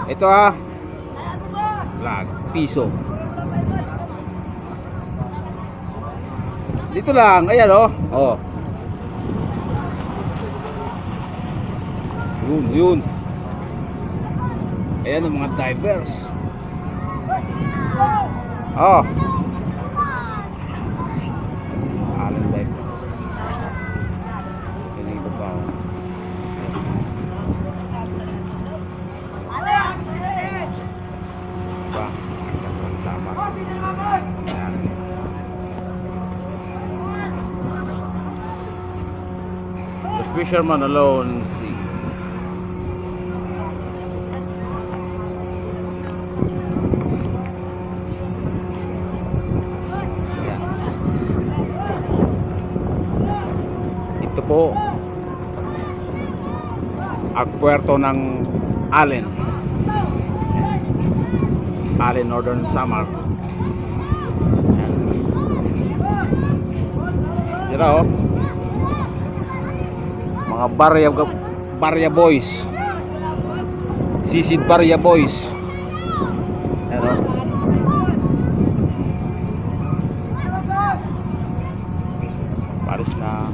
Ito vlog, piso. Dito lang, ayan oh. Yun. Ayan ang mga divers. Alan divers. Yan yung iba pa. Diba? Sama. Ayan. The fisherman alone see. Ito po ang puerto ng Allen Northern Samar. Sira mga barya boys, sisid barya boys. Ayan Paris na.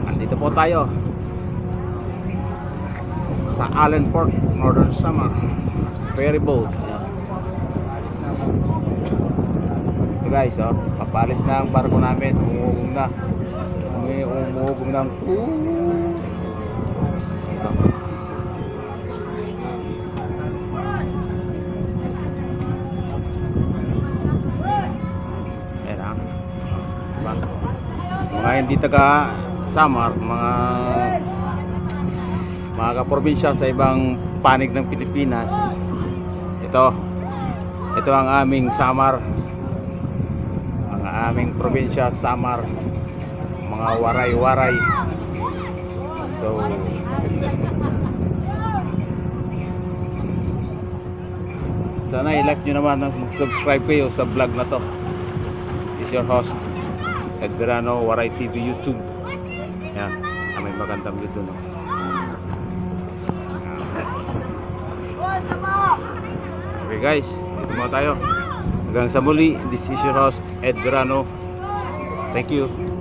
Andito po tayo sa Allen Port, Northern Samar ferry boat. Ito guys, papalis na ang barko namin. Umuugong na. Umuugong na ang ito. Ayan mga hindi taga Samar, mga kaprobinsya sa ibang panig ng Pilipinas. Ito ang aming Samar, mga aming probinsya Samar, mga waray-waray. So sana i-like nyo naman, mag-subscribe kayo sa vlog na to. This is your host Ed Verano, Waray TV YouTube. Yan, may magandang video no. Okay guys, dito muna tayo. Hanggang sa muli, this is your host Ed Verano. Thank you.